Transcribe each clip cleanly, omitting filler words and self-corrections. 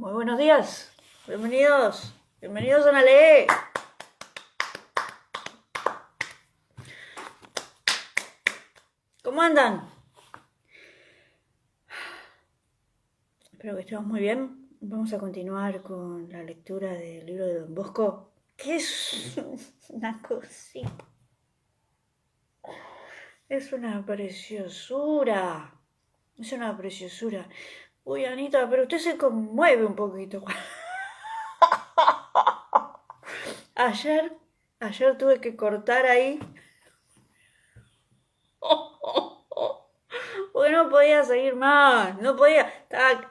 Muy buenos días, bienvenidos a Nale. ¿Cómo andan? Espero que estemos muy bien. Vamos a continuar con la lectura del libro de Don Bosco, que es una cosita, es una preciosura, es una preciosura. Uy, Anita, pero usted se conmueve un poquito. Ayer, ayer tuve que cortar ahí porque no podía seguir más, no podía, estaba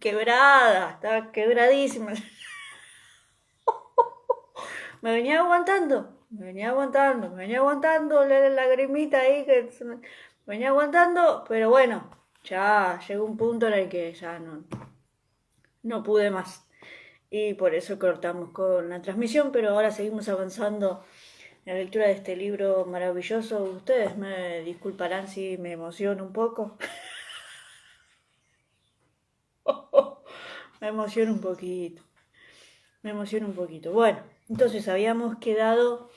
quebradísima. Me venía aguantando la lagrimita ahí me venía aguantando, pero bueno, ya llegó un punto en el que ya no pude más. Y por eso cortamos con la transmisión, pero ahora seguimos avanzando en la lectura de este libro maravilloso. Ustedes me disculparán si me emociono un poco. Me emociono un poquito, me emociono un poquito. Bueno, entonces habíamos quedado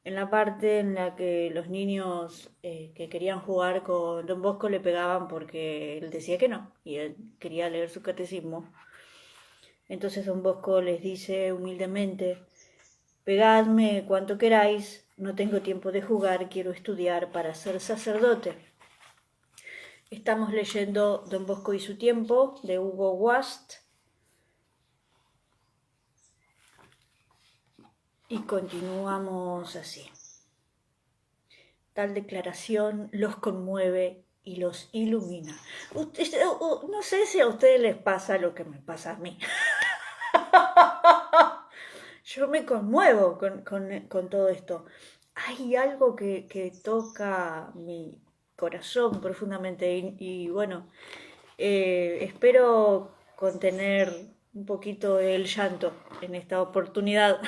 en la parte en la que los niños que querían jugar con Don Bosco le pegaban porque él decía que no y él quería leer su catecismo. Entonces Don Bosco les dice humildemente: pegadme cuanto queráis, no tengo tiempo de jugar, quiero estudiar para ser sacerdote. Estamos leyendo Don Bosco y su tiempo, de Hugo Wast, y continuamos así. Tal declaración los conmueve y los ilumina. No sé si a ustedes les pasa lo que me pasa a mí. Yo me conmuevo con todo esto. Hay algo que toca mi corazón profundamente y bueno, espero contener un poquito el llanto en esta oportunidad.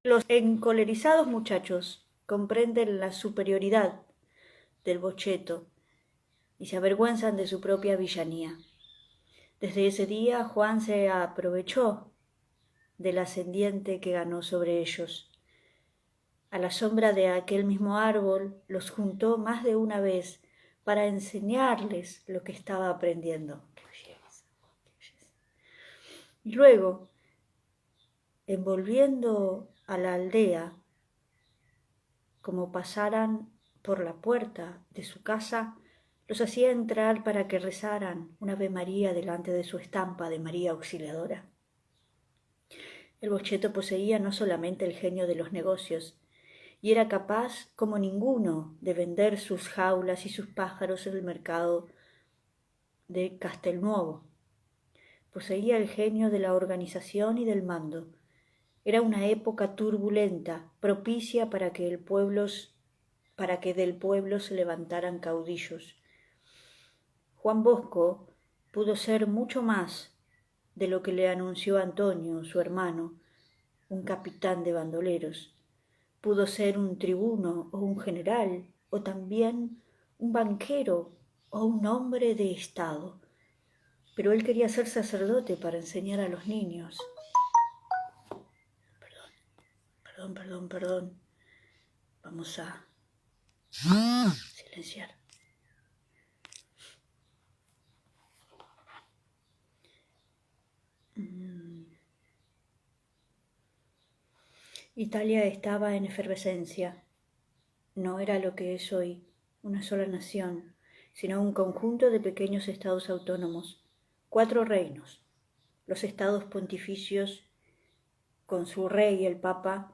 Los encolerizados muchachos comprenden la superioridad del bocheto y se avergüenzan de su propia villanía. Desde ese día Juan se aprovechó del ascendiente que ganó sobre ellos. A la sombra de aquel mismo árbol los juntó más de una vez para enseñarles lo que estaba aprendiendo. ¡Qué belleza! ¡Qué belleza! Y luego, envolviendo a la aldea, como pasaran por la puerta de su casa, los hacía entrar para que rezaran un Ave María delante de su estampa de María Auxiliadora. El bocheto poseía no solamente el genio de los negocios, y era capaz, como ninguno, de vender sus jaulas y sus pájaros en el mercado de Castelnuovo. Poseía el genio de la organización y del mando. Era una época turbulenta, propicia para que del pueblo se levantaran caudillos. Juan Bosco pudo ser mucho más de lo que le anunció Antonio, su hermano, un capitán de bandoleros. Pudo ser un tribuno o un general, o también un banquero o un hombre de estado. Pero él quería ser sacerdote para enseñar a los niños. Perdón. Vamos a silenciar. Italia estaba en efervescencia. No era lo que es hoy, una sola nación, sino un conjunto de pequeños estados autónomos, 4 reinos. Los estados pontificios, con su rey el Papa,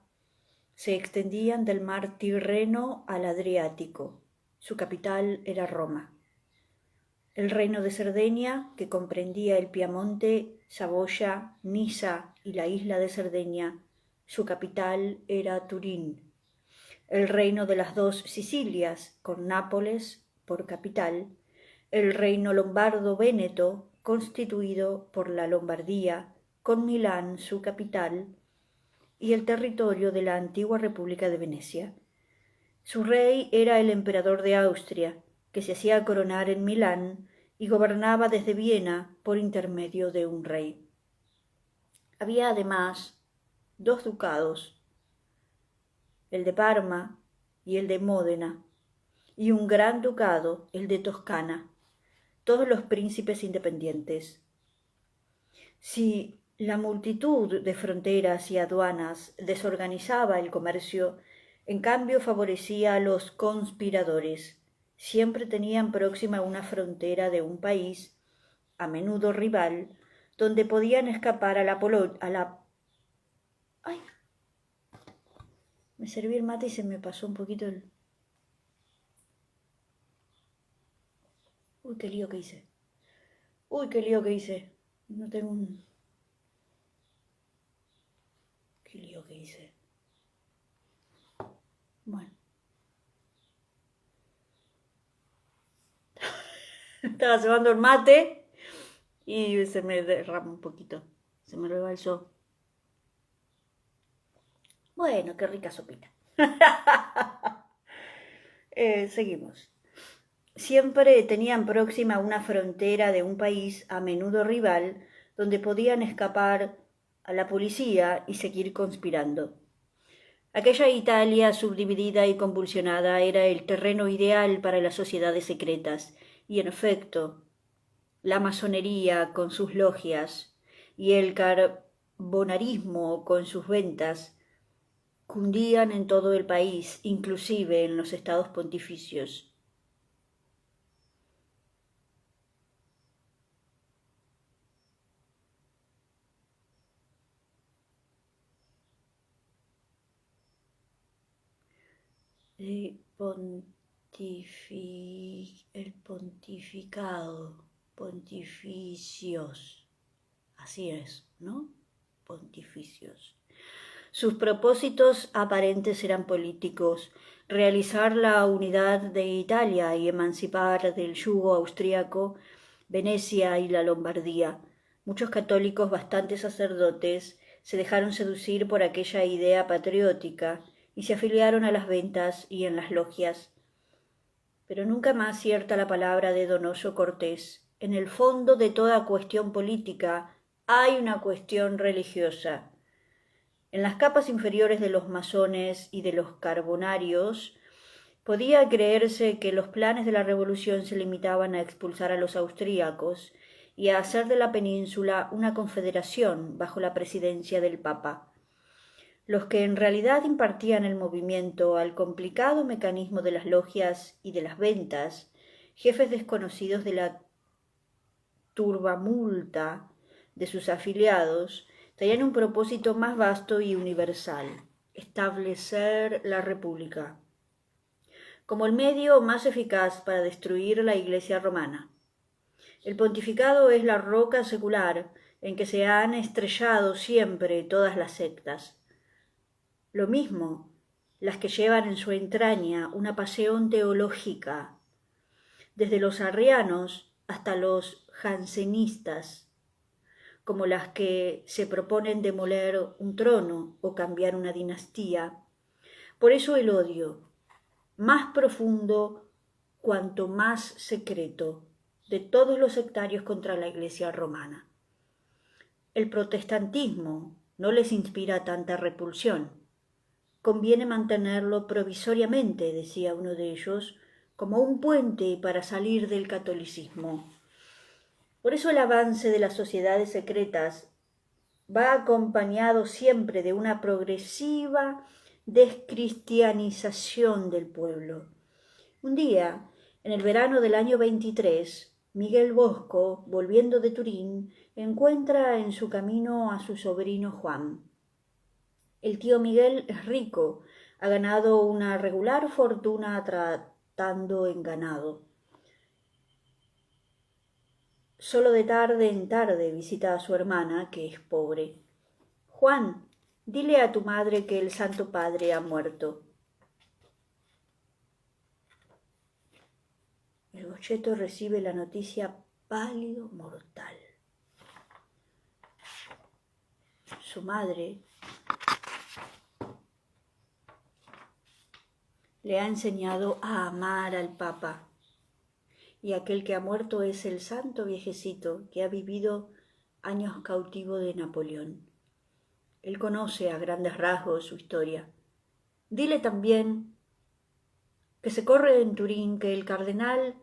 se extendían del mar Tirreno al Adriático. Su capital era Roma. El reino de Cerdeña, que comprendía el Piamonte, Saboya, Nisa y la isla de Cerdeña, su capital era Turín. El reino de las 2 Sicilias, con Nápoles por capital, el reino lombardo-véneto, constituido por la Lombardía, con Milán su capital, y el territorio de la antigua República de Venecia. Su rey era el emperador de Austria, que se hacía coronar en Milán y gobernaba desde Viena por intermedio de un rey. Había además 2 ducados, el de Parma y el de Módena, y un gran ducado, el de Toscana, todos los príncipes independientes. Si la multitud de fronteras y aduanas desorganizaba el comercio, en cambio favorecía a los conspiradores. Siempre tenían próxima una frontera de un país, a menudo rival, donde podían escapar a la... ¡Ay! Me serví el mate y se me pasó un poquito el... Uy, qué lío que hice. Uy, qué lío que hice. No tengo un... Qué lío que hice. Bueno. Estaba cebando el mate y se me derrama un poquito. Se me rebalsó. Bueno, qué rica sopita. Seguimos. Siempre tenían próxima una frontera de un país, a menudo rival, donde podían escapar a la policía y seguir conspirando. Aquella Italia subdividida y convulsionada era el terreno ideal para las sociedades secretas, y en efecto, la masonería con sus logias y el carbonarismo con sus ventas cundían en todo el país, inclusive en los estados pontificios. El pontificado, pontificios, así es, ¿no? Pontificios. Sus propósitos aparentes eran políticos: realizar la unidad de Italia y emancipar del yugo austríaco Venecia y la Lombardía. Muchos católicos, bastantes sacerdotes, se dejaron seducir por aquella idea patriótica y se afiliaron a las ventas y en las logias. Pero nunca más cierta la palabra de Donoso Cortés: en el fondo de toda cuestión política hay una cuestión religiosa. En las capas inferiores de los masones y de los carbonarios podía creerse que los planes de la revolución se limitaban a expulsar a los austríacos y a hacer de la península una confederación bajo la presidencia del Papa. Los que en realidad impartían el movimiento al complicado mecanismo de las logias y de las ventas, jefes desconocidos de la turbamulta de sus afiliados, tenían un propósito más vasto y universal: establecer la república como el medio más eficaz para destruir la Iglesia romana. El pontificado es la roca secular en que se han estrellado siempre todas las sectas. Lo mismo las que llevan en su entraña una pasión teológica, desde los arrianos hasta los jansenistas, como las que se proponen demoler un trono o cambiar una dinastía. Por eso el odio, más profundo cuanto más secreto, de todos los sectarios contra la Iglesia romana. El protestantismo no les inspira tanta repulsión. Conviene mantenerlo provisoriamente, decía uno de ellos, como un puente para salir del catolicismo. Por eso el avance de las sociedades secretas va acompañado siempre de una progresiva descristianización del pueblo. Un día, en el verano del año 23, Miguel Bosco, volviendo de Turín, encuentra en su camino a su sobrino Juan. El tío Miguel es rico, ha ganado una regular fortuna tratando en ganado. Solo de tarde en tarde visita a su hermana, que es pobre. Juan, dile a tu madre que el Santo Padre ha muerto. El bocheto recibe la noticia pálido, mortal. Su madre le ha enseñado a amar al Papa y aquel que ha muerto es el santo viejecito que ha vivido años cautivo de Napoleón. Él conoce a grandes rasgos su historia. Dile también que se corre en Turín que el cardenal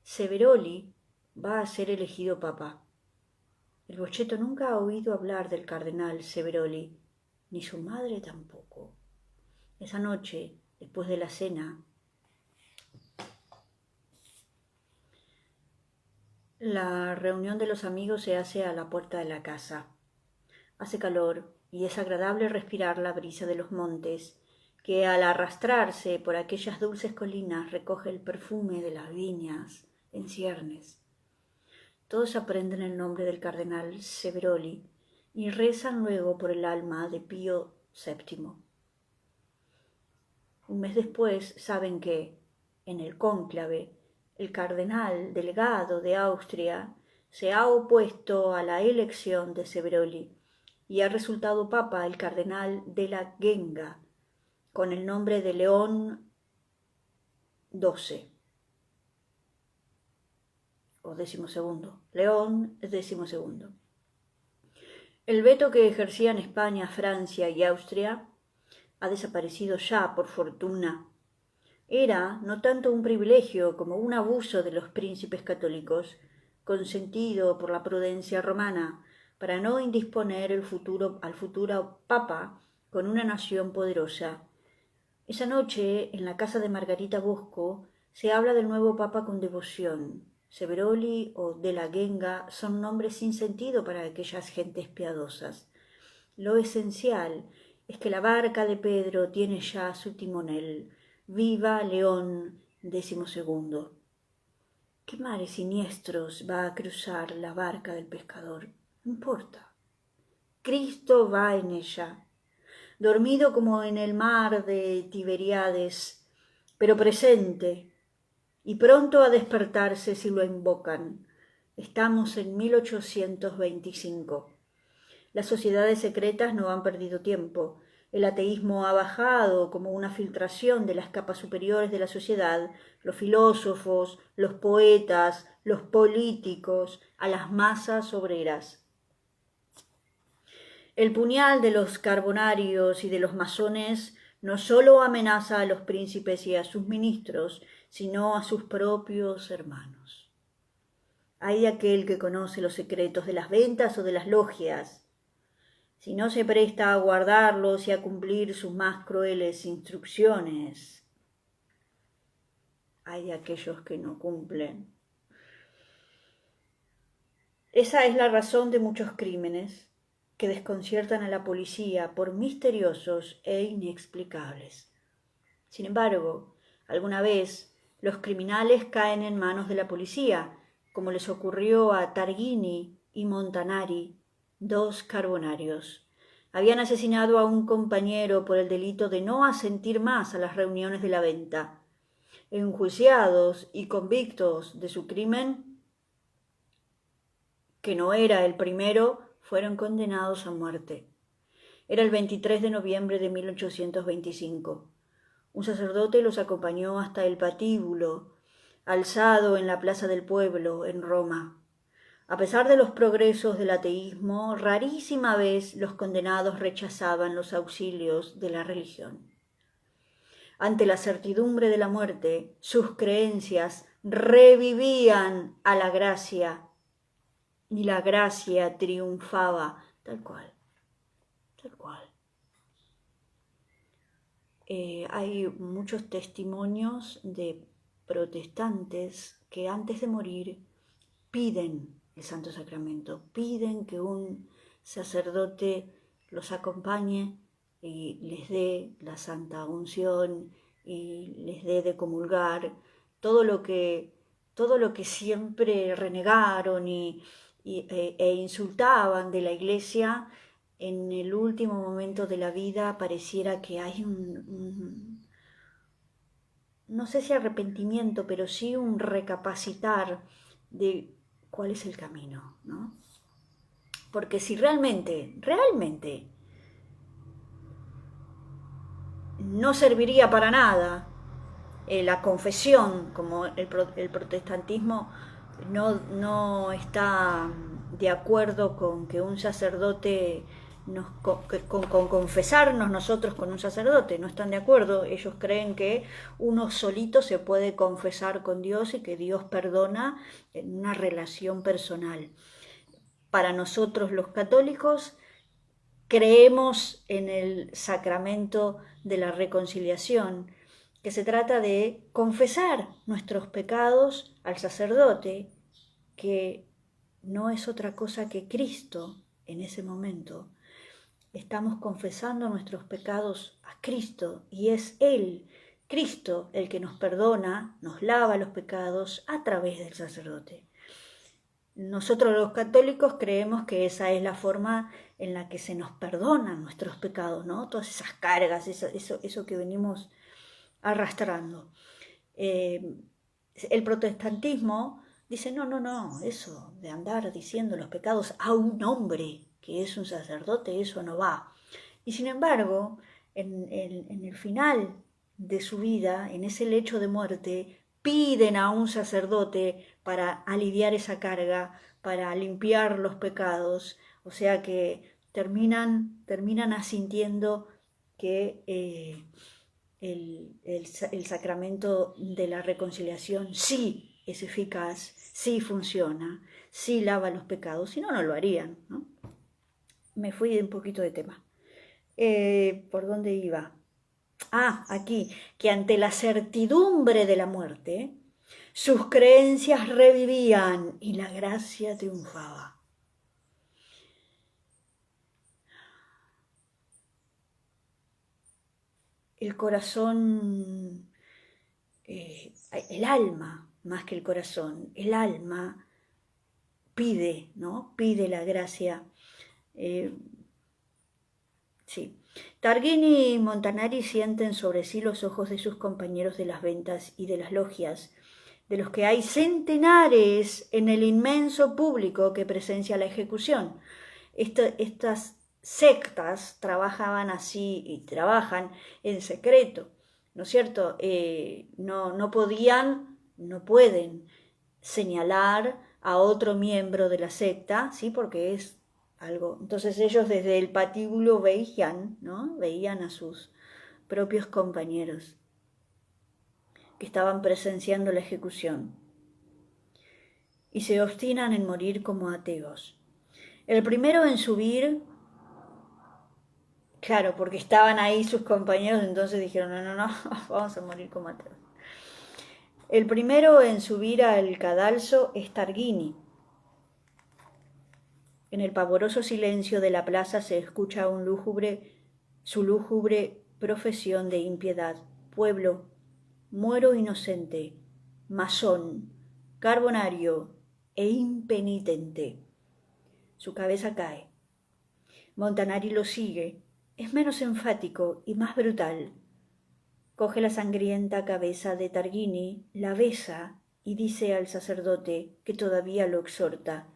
Severoli va a ser elegido papa. El Bocheto nunca ha oído hablar del cardenal Severoli, ni su madre tampoco. Esa noche, después de la cena, la reunión de los amigos se hace a la puerta de la casa. Hace calor y es agradable respirar la brisa de los montes, que al arrastrarse por aquellas dulces colinas recoge el perfume de las viñas en ciernes. Todos aprenden el nombre del cardenal Severoli y rezan luego por el alma de Pío VII. Un mes después saben que, en el cónclave, el cardenal delegado de Austria se ha opuesto a la elección de Severoli y ha resultado papa el cardenal de la Genga, con el nombre de León XII, o XII, León XII. El veto que ejercían España, Francia y Austria ha desaparecido ya, por fortuna. Era no tanto un privilegio como un abuso de los príncipes católicos, consentido por la prudencia romana, para no indisponer al futuro papa con una nación poderosa. Esa noche, en la casa de Margarita Bosco, se habla del nuevo papa con devoción. Severoli o de la Genga son nombres sin sentido para aquellas gentes piadosas. Lo esencial es que la barca de Pedro tiene ya su timonel. ¡Viva León XII! ¿Qué mares siniestros va a cruzar la barca del pescador? No importa. Cristo va en ella, dormido como en el mar de Tiberíades, pero presente y pronto a despertarse si lo invocan. Estamos en 1825. Las sociedades secretas no han perdido tiempo. El ateísmo ha bajado como una filtración de las capas superiores de la sociedad, los filósofos, los poetas, los políticos, a las masas obreras. El puñal de los carbonarios y de los masones no solo amenaza a los príncipes y a sus ministros, sino a sus propios hermanos. Hay de aquel que conoce los secretos de las ventas o de las logias. Si no se presta a guardarlos y a cumplir sus más crueles instrucciones, hay de aquellos que no cumplen. Esa es la razón de muchos crímenes que desconciertan a la policía por misteriosos e inexplicables. Sin embargo, alguna vez los criminales caen en manos de la policía, como les ocurrió a Targhini y Montanari, dos carbonarios. Habían asesinado a un compañero por el delito de no asentir más a las reuniones de la venta. Enjuiciados y convictos de su crimen, que no era el primero, fueron condenados a muerte. Era el 23 de noviembre de 1825. Un sacerdote los acompañó hasta el patíbulo, alzado en la plaza del pueblo, en Roma. A pesar de los progresos del ateísmo, rarísima vez los condenados rechazaban los auxilios de la religión. Ante la certidumbre de la muerte, sus creencias revivían a la gracia, y la gracia triunfaba, tal cual, tal cual. Hay muchos testimonios de protestantes que antes de morir piden el Santo Sacramento, piden que un sacerdote los acompañe y les dé la Santa Unción y les dé de comulgar todo lo que siempre renegaron e insultaban de la Iglesia. En el último momento de la vida pareciera que hay no sé si arrepentimiento, pero sí un recapacitar de cuál es el camino, ¿no? Porque si realmente no serviría para nada la confesión, como el protestantismo no está de acuerdo con que un sacerdote con confesarnos nosotros con un sacerdote, no están de acuerdo. Ellos creen que uno solito se puede confesar con Dios y que Dios perdona en una relación personal. Para nosotros los católicos creemos en el sacramento de la reconciliación, que se trata de confesar nuestros pecados al sacerdote, que no es otra cosa que Cristo en ese momento. Estamos confesando nuestros pecados a Cristo y es Él, Cristo, el que nos perdona, nos lava los pecados a través del sacerdote. Nosotros los católicos creemos que esa es la forma en la que se nos perdonan nuestros pecados, ¿no? Todas esas cargas, eso que venimos arrastrando. El protestantismo dice, no, eso de andar diciendo los pecados a un hombre que es un sacerdote, eso no va. Y sin embargo, en el final de su vida, en ese lecho de muerte, piden a un sacerdote para aliviar esa carga, para limpiar los pecados, o sea que terminan asintiendo que el sacramento de la reconciliación sí es eficaz, sí funciona, sí lava los pecados, si no, no lo harían, ¿no? Me fui un poquito de tema. ¿Por dónde iba? Aquí, que ante la certidumbre de la muerte, sus creencias revivían y la gracia triunfaba. El corazón, el alma, más que el corazón, el alma pide, ¿no? Pide la gracia. Sí. Targhini y Montanari sienten sobre sí los ojos de sus compañeros de las ventas y de las logias, de los que hay centenares en el inmenso público que presencia la ejecución. Estas sectas trabajaban así y trabajan en secreto, ¿no es cierto? No pueden señalar a otro miembro de la secta, ¿sí? Porque es algo. Entonces ellos desde el patíbulo veían, ¿no? Veían a sus propios compañeros que estaban presenciando la ejecución y se obstinan en morir como ateos. El primero en subir, claro, porque estaban ahí sus compañeros, entonces dijeron, no, vamos a morir como ateos. El primero en subir al cadalso es Targhini. En el pavoroso silencio de la plaza se escucha su lúgubre profesión de impiedad. Pueblo, muero inocente, masón, carbonario e impenitente. Su cabeza cae. Montanari lo sigue. Es menos enfático y más brutal. Coge la sangrienta cabeza de Targhini, la besa y dice al sacerdote, que todavía lo exhorta: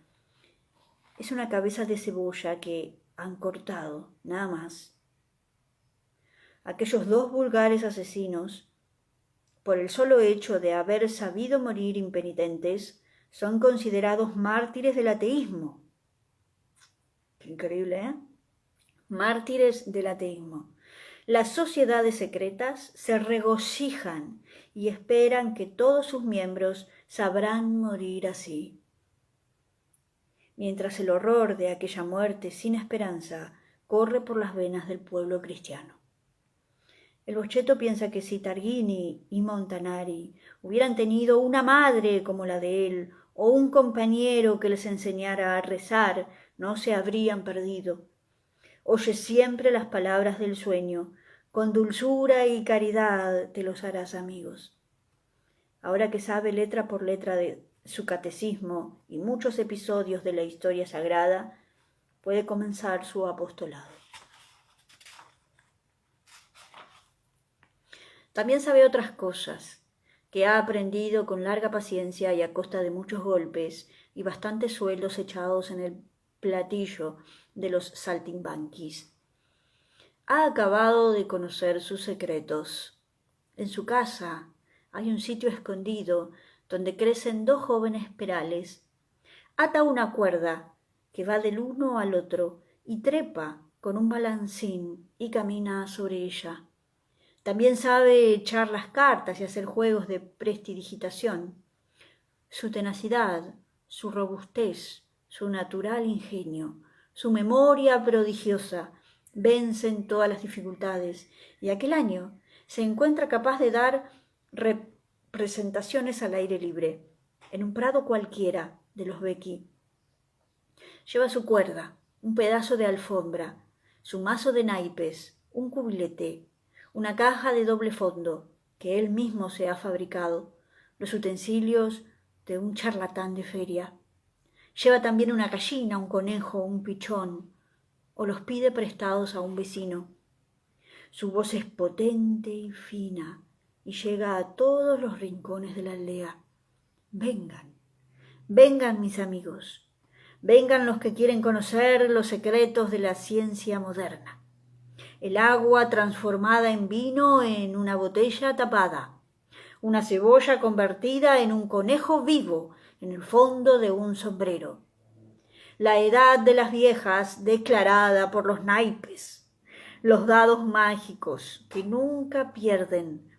es una cabeza de cebolla que han cortado, nada más. Aquellos dos vulgares asesinos, por el solo hecho de haber sabido morir impenitentes, son considerados mártires del ateísmo. Qué increíble, ¿eh? Mártires del ateísmo. Las sociedades secretas se regocijan y esperan que todos sus miembros sabrán morir así. Mientras el horror de aquella muerte sin esperanza corre por las venas del pueblo cristiano. El bocheto piensa que si Targhini y Montanari hubieran tenido una madre como la de él, o un compañero que les enseñara a rezar, no se habrían perdido. Oye siempre las palabras del sueño, con dulzura y caridad te los harás amigos. Ahora que sabe letra por letra de su catecismo y muchos episodios de la historia sagrada, puede comenzar su apostolado. También sabe otras cosas, que ha aprendido con larga paciencia y a costa de muchos golpes y bastantes sueldos echados en el platillo de los saltimbanquis. Ha acabado de conocer sus secretos. En su casa Hay un sitio escondido donde crecen 2 jóvenes perales. Ata una cuerda que va del uno al otro y trepa con un balancín y camina sobre ella. También sabe echar las cartas y hacer juegos de prestidigitación. Su tenacidad, su robustez, su natural ingenio, su memoria prodigiosa vencen todas las dificultades, y aquel año se encuentra capaz de dar representaciones al aire libre, en un prado cualquiera de los Becky. Lleva su cuerda, un pedazo de alfombra, su mazo de naipes, un cubilete, una caja de doble fondo que él mismo se ha fabricado, los utensilios de un charlatán de feria. Lleva también una gallina, un conejo, un pichón, o los pide prestados a un vecino. Su voz es potente y fina y llega a todos los rincones de la aldea. Vengan, vengan mis amigos, vengan los que quieren conocer los secretos de la ciencia moderna. El agua transformada en vino en una botella tapada, una cebolla convertida en un conejo vivo en el fondo de un sombrero. La edad de las viejas declarada por los naipes, los dados mágicos que nunca pierden.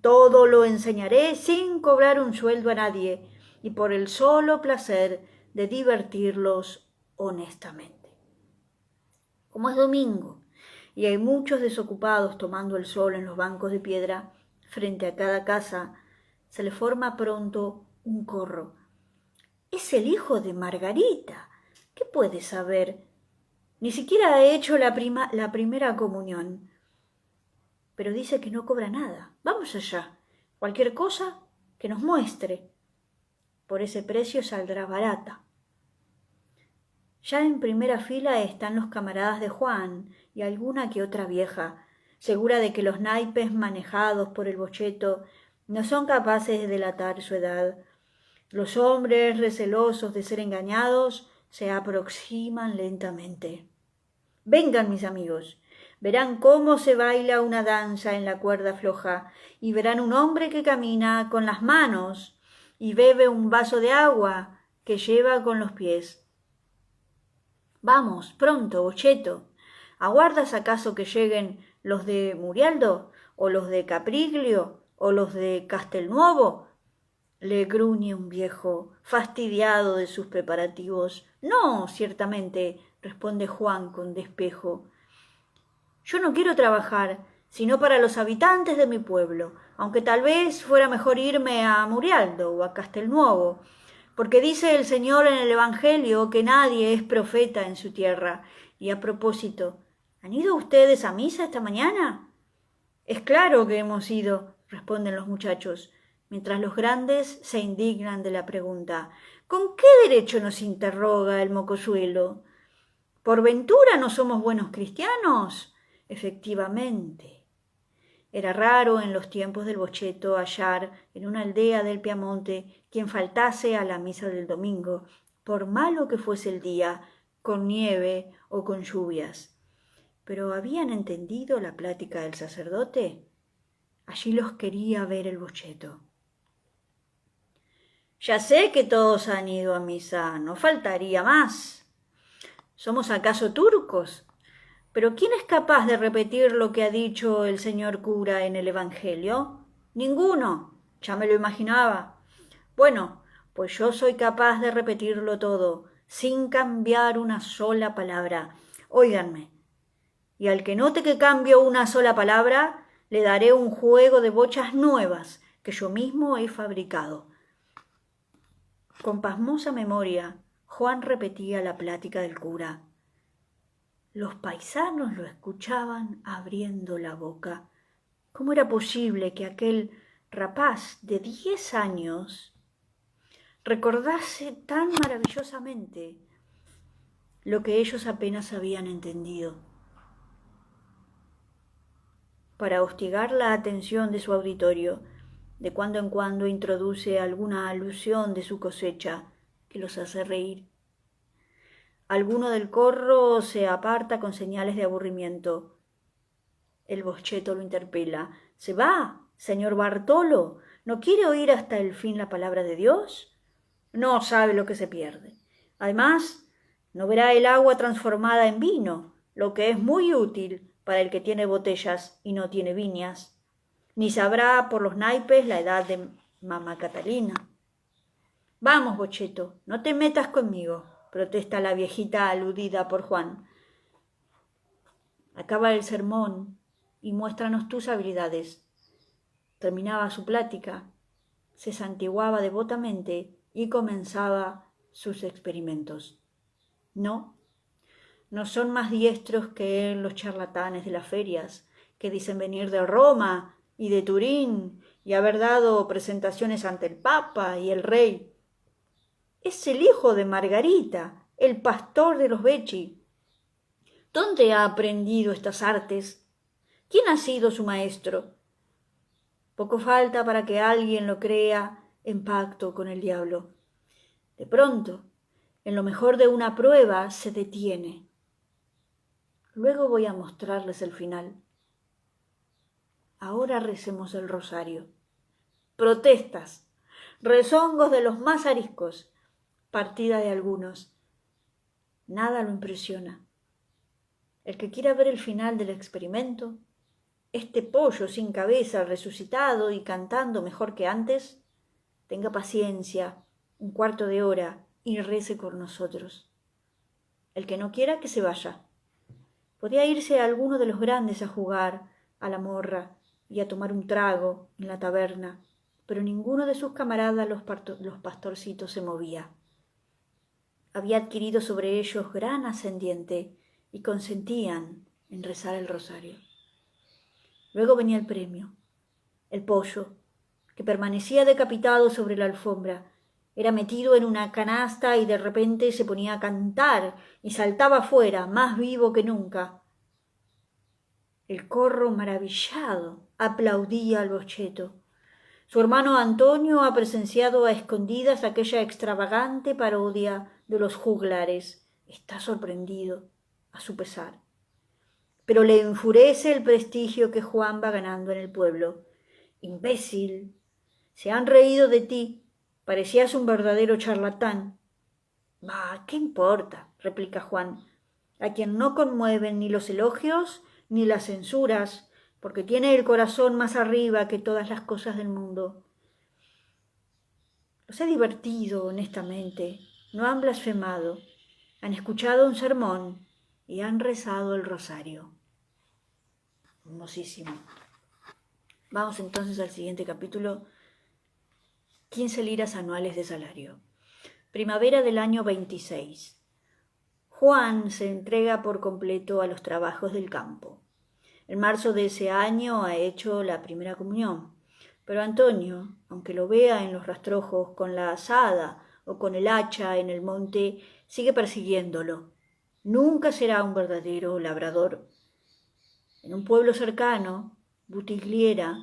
Todo lo enseñaré sin cobrar un sueldo a nadie y por el solo placer de divertirlos honestamente. Como es domingo y hay muchos desocupados tomando el sol en los bancos de piedra, frente a cada casa se le forma pronto un corro. Es el hijo de Margarita. ¿Qué puede saber? Ni siquiera ha hecho la primera comunión. Pero dice que no cobra nada. Vamos allá. Cualquier cosa que nos muestre. Por ese precio saldrá barata. Ya en primera fila están los camaradas de Juan y alguna que otra vieja, segura de que los naipes manejados por el bocheto no son capaces de delatar su edad. Los hombres, recelosos de ser engañados, se aproximan lentamente. Vengan, mis amigos, verán cómo se baila una danza en la cuerda floja, y verán un hombre que camina con las manos y bebe un vaso de agua que lleva con los pies. Vamos, pronto, bocheto. ¿Aguardas acaso que lleguen los de Murialdo, o los de Capriglio, o los de Castelnuovo? Le gruñe un viejo, fastidiado de sus preparativos. No, ciertamente, responde Juan con despejo. Yo no quiero trabajar, sino para los habitantes de mi pueblo, aunque tal vez fuera mejor irme a Murialdo o a Castelnuovo, porque dice el Señor en el Evangelio que nadie es profeta en su tierra. Y a propósito, ¿han ido ustedes a misa esta mañana? Es claro que hemos ido, responden los muchachos, mientras los grandes se indignan de la pregunta. ¿Con qué derecho nos interroga el mocosuelo? ¿Por ventura no somos buenos cristianos? Efectivamente. Era raro en los tiempos del bocheto hallar en una aldea del Piamonte quien faltase a la misa del domingo, por malo que fuese el día, con nieve o con lluvias. ¿Pero habían entendido la plática del sacerdote? Allí los quería ver el bocheto. Ya sé que todos han ido a misa, no faltaría más. ¿Somos acaso turcos? Pero ¿quién es capaz de repetir lo que ha dicho el señor cura en el Evangelio? Ninguno. Ya me lo imaginaba. Bueno, pues yo soy capaz de repetirlo todo, sin cambiar una sola palabra. Óiganme. Y al que note que cambio una sola palabra, le daré un juego de bochas nuevas que yo mismo he fabricado. Con pasmosa memoria, Juan repetía la plática del cura. Los paisanos lo escuchaban abriendo la boca. ¿Cómo era posible que aquel rapaz de 10 años recordase tan maravillosamente lo que ellos apenas habían entendido? Para hostigar la atención de su auditorio, de cuando en cuando introduce alguna alusión de su cosecha que los hace reír. Alguno del corro se aparta con señales de aburrimiento. El bocheto lo interpela. ¿Se va, señor Bartolo? ¿No quiere oír hasta el fin la palabra de Dios? No sabe lo que se pierde. Además, no verá el agua transformada en vino, lo que es muy útil para el que tiene botellas y no tiene viñas, ni sabrá por los naipes la edad de mamá Catalina. Vamos, Bocheto, no te metas conmigo, protesta la viejita aludida por Juan. Acaba el sermón y muéstranos tus habilidades. Terminaba su plática, se santiguaba devotamente y comenzaba sus experimentos. No son más diestros que él los charlatanes de las ferias, que dicen venir de Roma y de Turín y haber dado presentaciones ante el Papa y el Rey. Es el hijo de Margarita, el pastor de los Becci. ¿Dónde ha aprendido estas artes? ¿Quién ha sido su maestro? Poco falta para que alguien lo crea en pacto con el diablo. De pronto, en lo mejor de una prueba, se detiene. Luego voy a mostrarles el final. Ahora recemos el rosario. Protestas, rezongos de los más ariscos, partida de algunos. Nada lo impresiona. El que quiera ver el final del experimento, este pollo sin cabeza resucitado y cantando mejor que antes, tenga paciencia, un cuarto de hora y rece con nosotros. El que no quiera, que se vaya. Podía irse a alguno de los grandes a jugar a la morra y a tomar un trago en la taberna, pero ninguno de sus camaradas los pastorcitos se movía. Había adquirido sobre ellos gran ascendiente y consentían en rezar el rosario. Luego venía el premio, el pollo, que permanecía decapitado sobre la alfombra. Era metido en una canasta y de repente se ponía a cantar y saltaba fuera, más vivo que nunca. El corro, maravillado, aplaudía al Bocheto. Su hermano Antonio ha presenciado a escondidas aquella extravagante parodia de los juglares. Está sorprendido, a su pesar. Pero le enfurece el prestigio que Juan va ganando en el pueblo. Imbécil, se han reído de ti. Parecías un verdadero charlatán. Bah, ¿qué importa? Replica Juan, a quien no conmueven ni los elogios ni las censuras, porque tiene el corazón más arriba que todas las cosas del mundo. Los he divertido, honestamente, no han blasfemado, han escuchado un sermón y han rezado el rosario. Hermosísimo. Vamos entonces al siguiente capítulo, 15 liras anuales de salario. Primavera del año 26. Juan se entrega por completo a los trabajos del campo. En marzo de ese año ha hecho la primera comunión, pero Antonio, aunque lo vea en los rastrojos con la azada o con el hacha en el monte, sigue persiguiéndolo. Nunca será un verdadero labrador. En un pueblo cercano, Butigliera,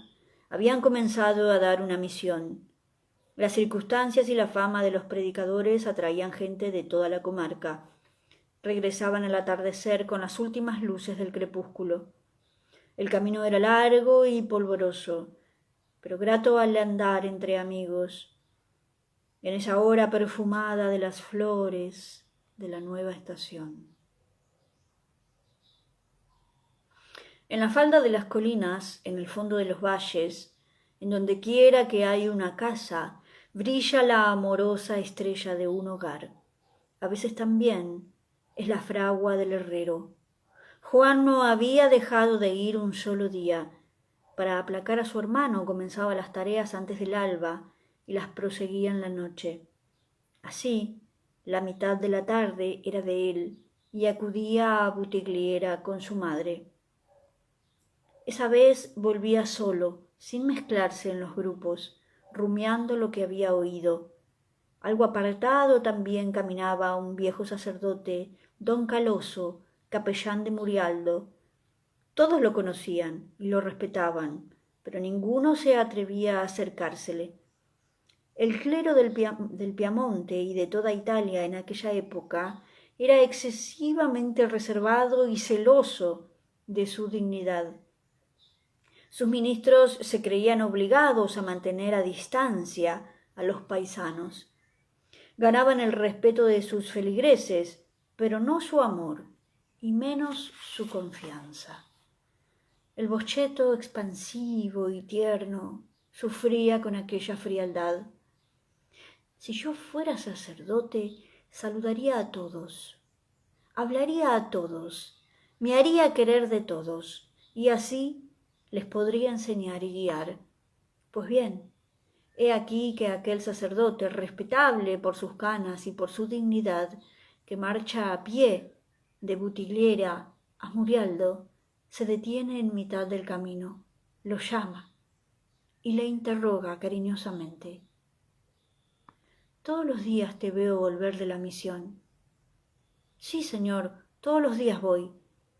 habían comenzado a dar una misión. Las circunstancias y la fama de los predicadores atraían gente de toda la comarca. Regresaban al atardecer con las últimas luces del crepúsculo. El camino era largo y polvoroso, pero grato al andar entre amigos, en esa hora perfumada de las flores de la nueva estación. En la falda de las colinas, en el fondo de los valles, en donde quiera que hay una casa, brilla la amorosa estrella de un hogar. A veces también es la fragua del herrero. Juan no había dejado de ir un solo día. Para aplacar a su hermano comenzaba las tareas antes del alba y las proseguía en la noche. Así, la mitad de la tarde era de él y acudía a Butigliera con su madre. Esa vez volvía solo, sin mezclarse en los grupos, rumiando lo que había oído. Algo apartado también caminaba un viejo sacerdote, don Caloso, capellán de Murialdo. Todos lo conocían y lo respetaban, pero ninguno se atrevía a acercársele. El clero del Piamonte y de toda Italia en aquella época era excesivamente reservado y celoso de su dignidad. Sus ministros se creían obligados a mantener a distancia a los paisanos. Ganaban el respeto de sus feligreses, pero no su amor, y menos su confianza. El boscheto expansivo y tierno sufría con aquella frialdad. Si yo fuera sacerdote, saludaría a todos, hablaría a todos, me haría querer de todos, y así les podría enseñar y guiar. Pues bien, he aquí que aquel sacerdote, respetable por sus canas y por su dignidad, que marcha a pie de Butigliera a Murialdo, se detiene en mitad del camino, lo llama y le interroga cariñosamente. Todos los días te veo volver de la misión. Sí, señor, todos los días voy.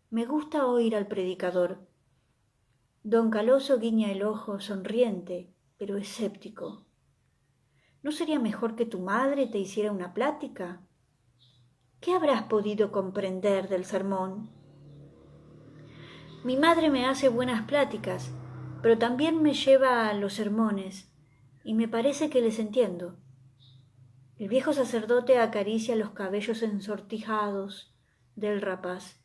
Me gusta oír al predicador. Don Caloso guiña el ojo sonriente, pero escéptico. ¿No sería mejor que tu madre te hiciera una plática? ¿Qué habrás podido comprender del sermón? Mi madre me hace buenas pláticas, pero también me lleva a los sermones, y me parece que les entiendo. El viejo sacerdote acaricia los cabellos ensortijados del rapaz.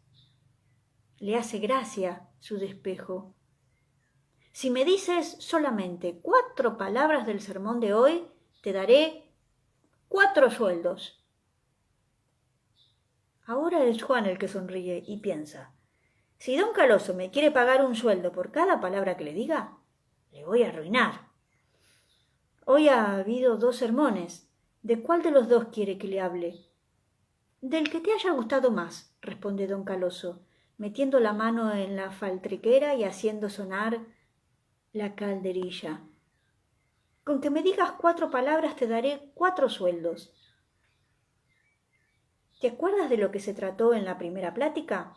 Le hace gracia su despejo. Si me dices solamente 4 palabras del sermón de hoy, te daré 4 sueldos. Ahora es Juan el que sonríe y piensa, si don Caloso me quiere pagar un sueldo por cada palabra que le diga, le voy a arruinar. Hoy ha habido 2 sermones. ¿De cuál de los 2 quiere que le hable? Del que te haya gustado más, responde don Caloso, metiendo la mano en la faltriquera y haciendo sonar la calderilla. Con que me digas 4 palabras te daré 4 sueldos. ¿Te acuerdas de lo que se trató en la primera plática?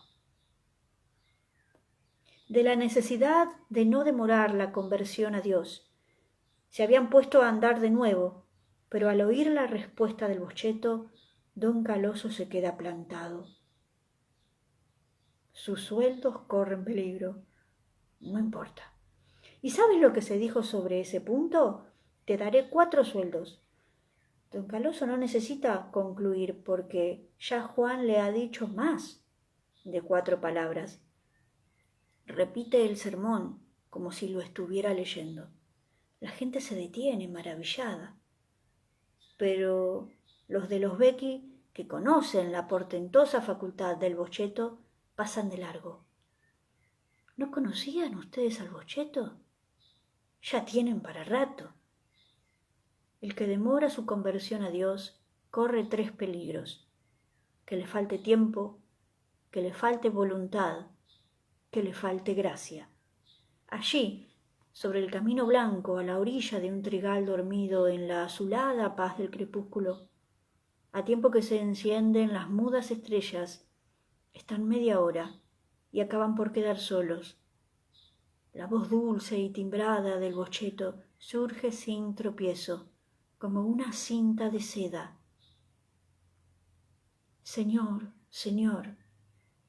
De la necesidad de no demorar la conversión a Dios. Se habían puesto a andar de nuevo, pero al oír la respuesta del boscheto, don Caloso se queda plantado. Sus sueldos corren peligro. No importa. ¿Y sabes lo que se dijo sobre ese punto? Te daré 4 sueldos. Don Caloso no necesita concluir porque ya Juan le ha dicho más de 4 palabras. Repite el sermón como si lo estuviera leyendo. La gente se detiene maravillada. Pero los de los Becchi, que conocen la portentosa facultad del boscheto, pasan de largo. ¿No conocían ustedes al boscheto? Ya tienen para rato. El que demora su conversión a Dios corre 3 peligros: que le falte tiempo, que le falte voluntad, que le falte gracia. Allí, sobre el camino blanco, a la orilla de un trigal dormido en la azulada paz del crepúsculo, a tiempo que se encienden las mudas estrellas, están media hora y acaban por quedar solos. La voz dulce y timbrada del boscheto surge sin tropiezo, como una cinta de seda. Señor, Señor,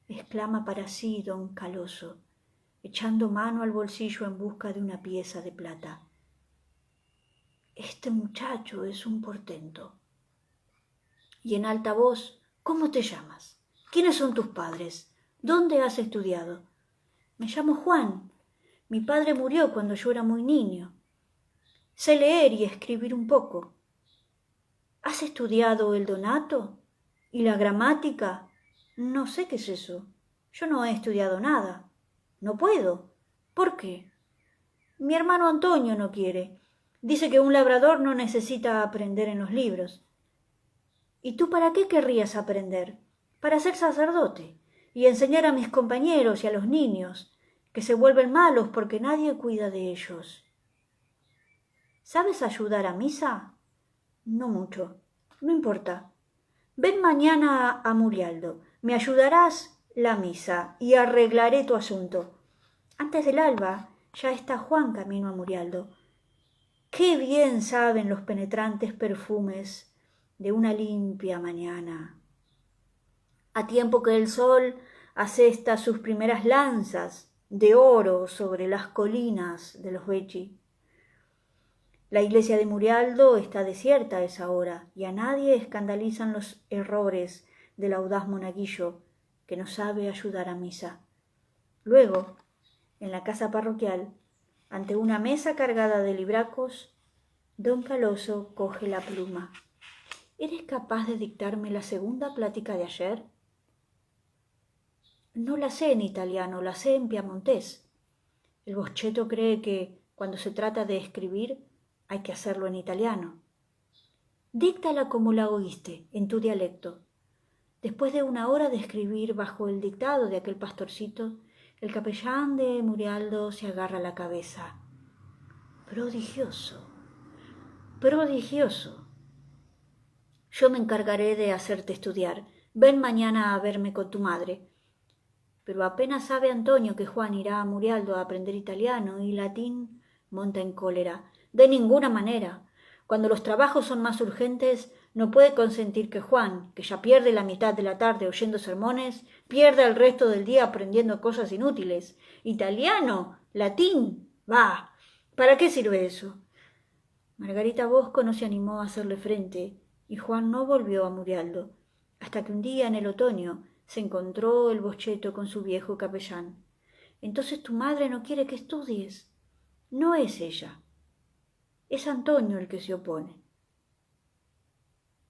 exclama para sí don Caloso, echando mano al bolsillo en busca de una pieza de plata. Este muchacho es un portento. Y en alta voz, ¿cómo te llamas? ¿Quiénes son tus padres? ¿Dónde has estudiado? Me llamo Juan. Mi padre murió cuando yo era muy niño. Sé leer y escribir un poco. ¿Has estudiado el Donato? ¿Y la gramática? No sé qué es eso. Yo no he estudiado nada. No puedo. ¿Por qué? Mi hermano Antonio no quiere. Dice que un labrador no necesita aprender en los libros. ¿Y tú para qué querrías aprender? Para ser sacerdote y enseñar a mis compañeros y a los niños, que se vuelven malos porque nadie cuida de ellos. ¿Sabes ayudar a misa? No mucho. No importa. Ven mañana a Murialdo. Me ayudarás la misa y arreglaré tu asunto. Antes del alba ya está Juan camino a Murialdo. Qué bien saben los penetrantes perfumes de una limpia mañana. A tiempo que el sol asesta sus primeras lanzas de oro sobre las colinas de los Becci. La iglesia de Murialdo está desierta a esa hora, y a nadie escandalizan los errores del audaz monaguillo que no sabe ayudar a misa. Luego, en la casa parroquial, ante una mesa cargada de libracos, don Caloso coge la pluma. ¿Eres capaz de dictarme la segunda plática de ayer? No la sé en italiano, la sé en piamontés. El Boschetto cree que, cuando se trata de escribir, hay que hacerlo en italiano. Díctala como la oíste, en tu dialecto. Después de una hora de escribir bajo el dictado de aquel pastorcito, el capellán de Murialdo se agarra la cabeza. Prodigioso, prodigioso. Yo me encargaré de hacerte estudiar. Ven mañana a verme con tu madre. Pero apenas sabe Antonio que Juan irá a Murialdo a aprender italiano y latín, monta en cólera. De ninguna manera. Cuando los trabajos son más urgentes, no puede consentir que Juan, que ya pierde la mitad de la tarde oyendo sermones, pierda el resto del día aprendiendo cosas inútiles. Italiano, latín, bah, ¿para qué sirve eso? Margarita Bosco no se animó a hacerle frente, y Juan no volvió a Murialdo, hasta que un día en el otoño se encontró el Boschetto con su viejo capellán. Entonces tu madre no quiere que estudies. No es ella. Es Antonio el que se opone.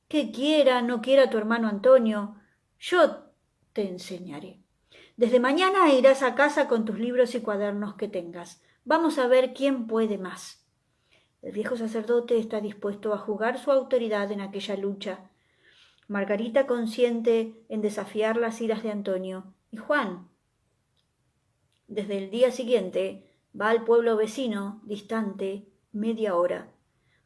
Que quiera, no quiera tu hermano Antonio, yo te enseñaré. Desde mañana irás a casa con tus libros y cuadernos que tengas. Vamos a ver quién puede más. El viejo sacerdote está dispuesto a jugar su autoridad en aquella lucha. Margarita consiente en desafiar las iras de Antonio, y Juan, desde el día siguiente, va al pueblo vecino, distante, media hora.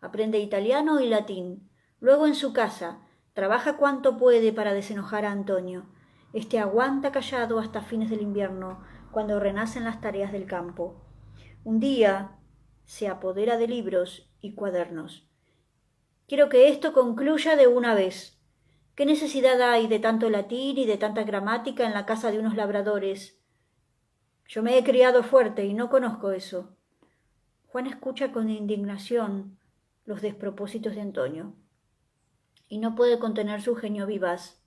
Aprende italiano y latín. Luego en su casa, trabaja cuanto puede para desenojar a Antonio. Este aguanta callado hasta fines del invierno, cuando renacen las tareas del campo. Un día se apodera de libros y cuadernos. Quiero que esto concluya de una vez. ¿Qué necesidad hay de tanto latín y de tanta gramática en la casa de unos labradores? Yo me he criado fuerte y no conozco eso. Juan escucha con indignación los despropósitos de Antonio y no puede contener su genio vivaz.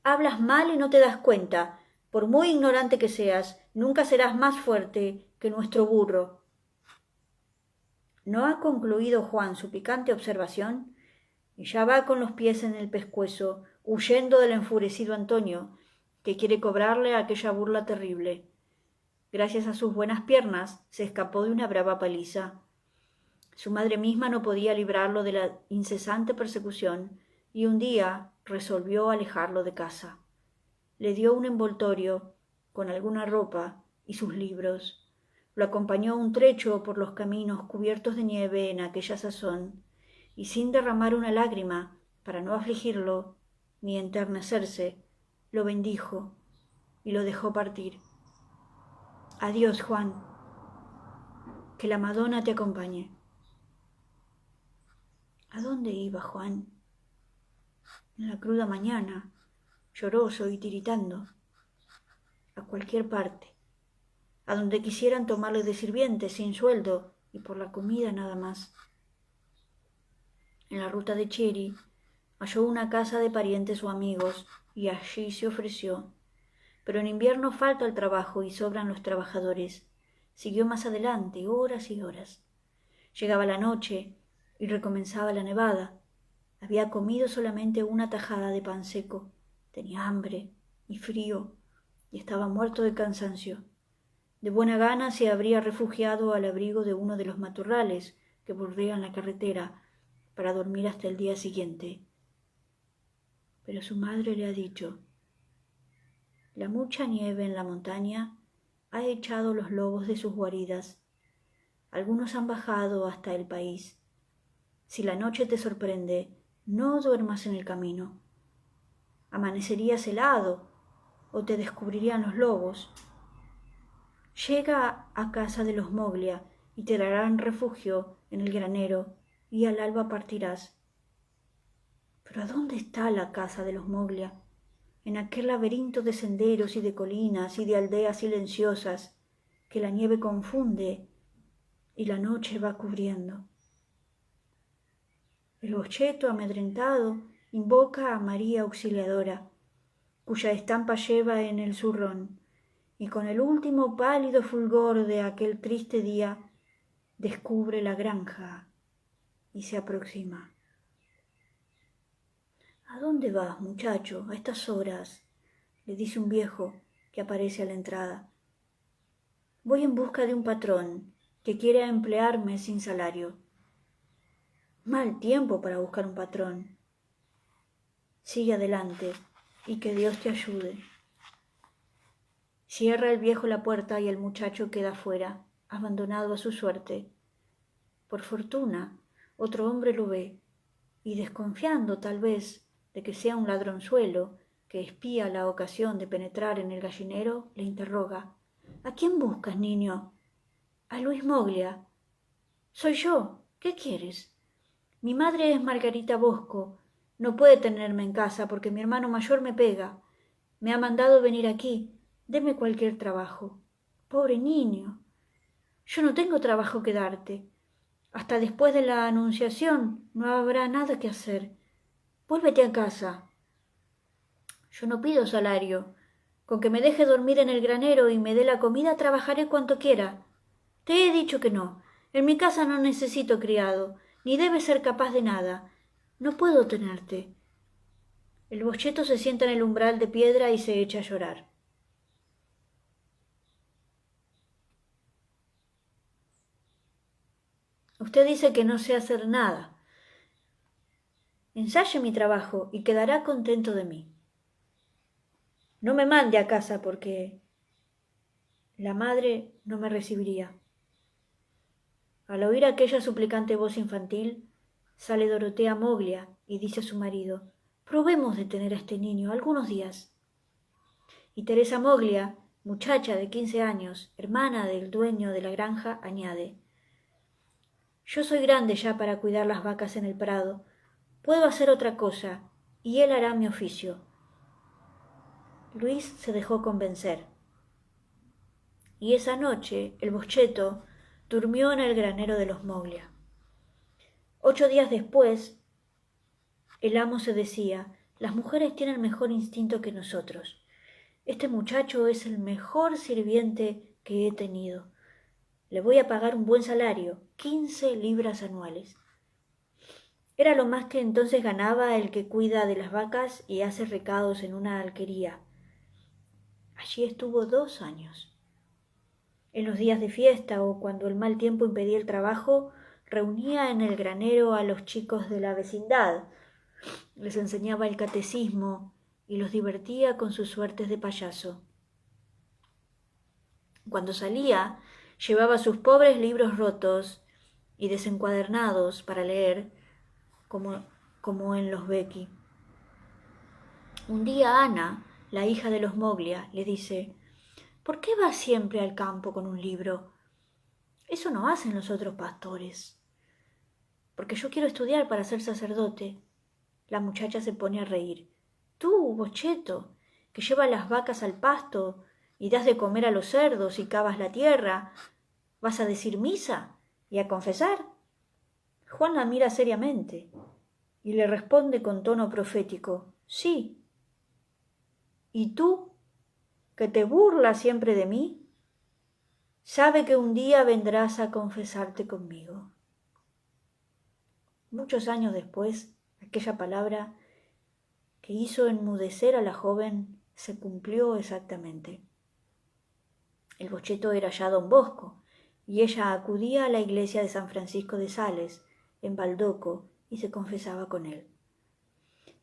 Hablas mal y no te das cuenta. Por muy ignorante que seas, nunca serás más fuerte que nuestro burro. No ha concluido Juan su picante observación y ya va con los pies en el pescuezo, huyendo del enfurecido Antonio, que quiere cobrarle aquella burla terrible. Gracias a sus buenas piernas, se escapó de una brava paliza. Su madre misma no podía librarlo de la incesante persecución, y un día resolvió alejarlo de casa. Le dio un envoltorio con alguna ropa y sus libros. Lo acompañó un trecho por los caminos cubiertos de nieve en aquella sazón, y sin derramar una lágrima, para no afligirlo ni enternecerse, lo bendijo y lo dejó partir. Adiós, Juan. Que la Madonna te acompañe. ¿A dónde iba Juan? En la cruda mañana, lloroso y tiritando. A cualquier parte, a donde quisieran tomarle de sirviente sin sueldo y por la comida nada más. En la ruta de Chieri halló una casa de parientes o amigos y allí se ofreció. Pero en invierno falta el trabajo y sobran los trabajadores. Siguió más adelante, horas y horas. Llegaba la noche y recomenzaba la nevada. Había comido solamente una tajada de pan seco. Tenía hambre y frío y estaba muerto de cansancio. De buena gana se habría refugiado al abrigo de uno de los matorrales que bordean la carretera para dormir hasta el día siguiente. Pero su madre le ha dicho: la mucha nieve en la montaña ha echado los lobos de sus guaridas. Algunos han bajado hasta el país. Si la noche te sorprende, no duermas en el camino. Amanecerías helado o te descubrirían los lobos. Llega a casa de los Moglia y te darán refugio en el granero y al alba partirás. ¿Pero a dónde está la casa de los Moglia? En aquel laberinto de senderos y de colinas y de aldeas silenciosas. que la nieve confunde y la noche va cubriendo. El bocheto, amedrentado, invoca a María Auxiliadora, cuya estampa lleva en el zurrón, y con el último pálido fulgor de aquel triste día descubre la granja y se aproxima. ¿A dónde vas, muchacho, a estas horas?, le dice un viejo que aparece a la entrada. Voy en busca de un patrón que quiere emplearme sin salario. Mal tiempo para buscar un patrón. Sigue adelante y que Dios te ayude. Cierra el viejo la puerta y el muchacho queda fuera, abandonado a su suerte. Por fortuna, otro hombre lo ve, y desconfiando tal vez de que sea un ladronzuelo que espía la ocasión de penetrar en el gallinero, le interroga. ¿A quién buscas, niño? A Luis Moglia. Soy yo. ¿Qué quieres? Mi madre es Margarita Bosco. No puede tenerme en casa porque mi hermano mayor me pega. Me ha mandado venir aquí. Deme cualquier trabajo. Pobre niño. Yo no tengo trabajo que darte. Hasta después de la anunciación no habrá nada que hacer. Vuélvete a casa. Yo no pido salario. Con que me deje dormir en el granero y me dé la comida trabajaré cuanto quiera. Te he dicho que no. En mi casa no necesito criado, ni debes ser capaz de nada. No puedo tenerte. El bocheto se sienta en el umbral de piedra y se echa a llorar. Usted dice que no sé hacer nada. Ensaye mi trabajo y quedará contento de mí. No me mande a casa porque la madre no me recibiría. Al oír aquella suplicante voz infantil, sale Dorotea Moglia y dice a su marido, probemos de tener a este niño algunos días. Y Teresa Moglia, muchacha de 15 años, hermana del dueño de la granja, añade, yo soy grande ya para cuidar las vacas en el prado, puedo hacer otra cosa, y él hará mi oficio. Luis se dejó convencer. Y esa noche el bocheto durmió en el granero de los Moglia. 8 días después, el amo se decía, las mujeres tienen mejor instinto que nosotros. Este muchacho es el mejor sirviente que he tenido. Le voy a pagar un buen salario, 15 libras anuales. Era lo más que entonces ganaba el que cuida de las vacas y hace recados en una alquería. Allí estuvo 2 años. En los días de fiesta o cuando el mal tiempo impedía el trabajo, reunía en el granero a los chicos de la vecindad, les enseñaba el catecismo y los divertía con sus suertes de payaso. Cuando salía, llevaba sus pobres libros rotos y desencuadernados para leer, como en los Becky. Un día Ana, la hija de los Moglia, le dice, ¿por qué vas siempre al campo con un libro? Eso no hacen los otros pastores. Porque yo quiero estudiar para ser sacerdote. La muchacha se pone a reír. Tú, bocheto, que llevas las vacas al pasto y das de comer a los cerdos y cavas la tierra, ¿vas a decir misa y a confesar? Juan la mira seriamente y le responde con tono profético, sí. ¿Y tú, que te burlas siempre de mí? Sabe que un día vendrás a confesarte conmigo. Muchos años después, aquella palabra que hizo enmudecer a la joven se cumplió exactamente. El bocheto era ya don Bosco, y ella acudía a la iglesia de San Francisco de Sales, en Baldoco, y se confesaba con él.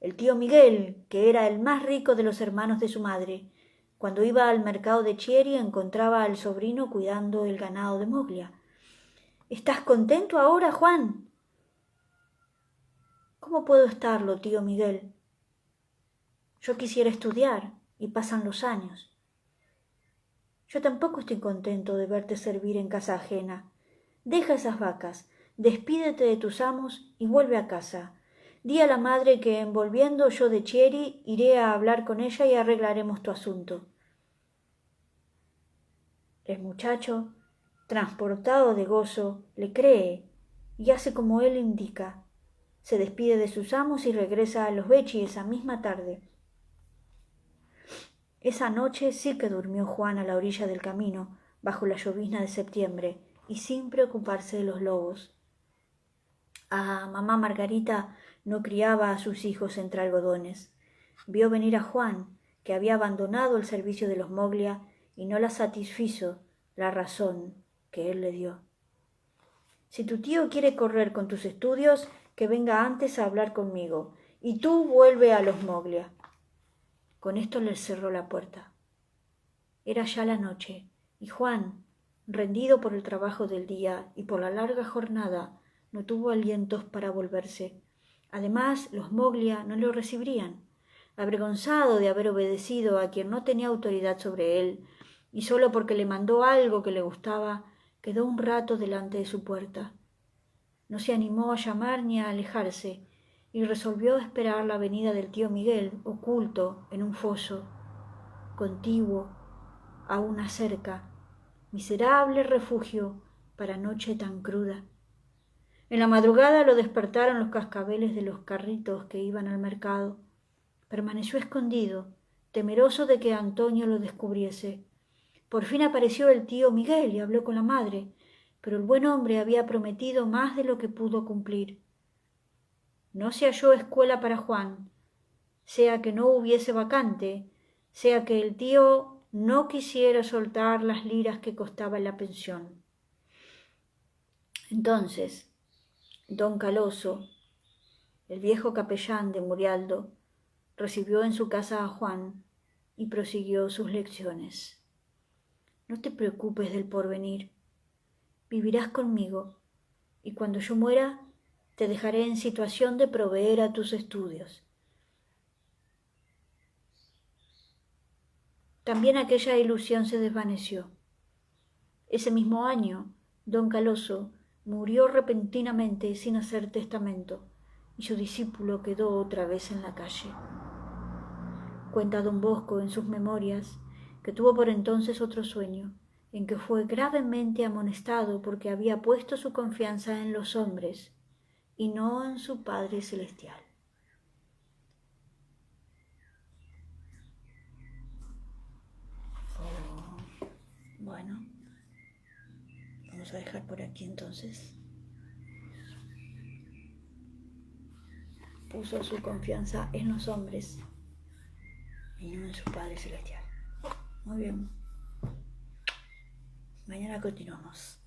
El tío Miguel, que era el más rico de los hermanos de su madre, cuando iba al mercado de Chieri encontraba al sobrino cuidando el ganado de Moglia. ¿Estás contento ahora, Juan? ¿Cómo puedo estarlo, tío Miguel? Yo quisiera estudiar, y pasan los años. Yo tampoco estoy contento de verte servir en casa ajena. Deja esas vacas, despídete de tus amos y vuelve a casa. Di a la madre que, en volviendo yo de Chieri, iré a hablar con ella y arreglaremos tu asunto. El muchacho, transportado de gozo, le cree y hace como él indica. Se despide de sus amos y regresa a los Becchi esa misma tarde. Esa noche sí que durmió Juan a la orilla del camino, bajo la llovizna de septiembre, y sin preocuparse de los lobos. Mamá Margarita no criaba a sus hijos entre algodones. Vio venir a Juan, que había abandonado el servicio de los Moglia, y no la satisfizo la razón que él le dio. Si tu tío quiere correr con tus estudios, que venga antes a hablar conmigo, y tú vuelve a los Moglia. Con esto le cerró la puerta. Era ya la noche, y Juan, rendido por el trabajo del día y por la larga jornada, no tuvo alientos para volverse. Además, los Moglia no lo recibirían. Avergonzado de haber obedecido a quien no tenía autoridad sobre él, y solo porque le mandó algo que le gustaba, quedó un rato delante de su puerta. No se animó a llamar ni a alejarse, y resolvió esperar la venida del tío Miguel, oculto en un foso, contiguo a una cerca, miserable refugio para noche tan cruda. En la madrugada lo despertaron los cascabeles de los carritos que iban al mercado. Permaneció escondido, temeroso de que Antonio lo descubriese. Por fin apareció el tío Miguel y habló con la madre, pero el buen hombre había prometido más de lo que pudo cumplir. No se halló escuela para Juan, sea que no hubiese vacante, sea que el tío no quisiera soltar las liras que costaba la pensión. Entonces, don Caloso, el viejo capellán de Murialdo, recibió en su casa a Juan y prosiguió sus lecciones. No te preocupes del porvenir. Vivirás conmigo, y cuando yo muera, te dejaré en situación de proveer a tus estudios. También aquella ilusión se desvaneció. Ese mismo año, don Caloso murió repentinamente sin hacer testamento, y su discípulo quedó otra vez en la calle. Cuenta don Bosco en sus memorias que tuvo por entonces otro sueño, en que fue gravemente amonestado porque había puesto su confianza en los hombres y no en su Padre Celestial. Bueno, vamos a dejar por aquí entonces. Puso su confianza en los hombres y no en su Padre Celestial. Muy bien. Mañana continuamos.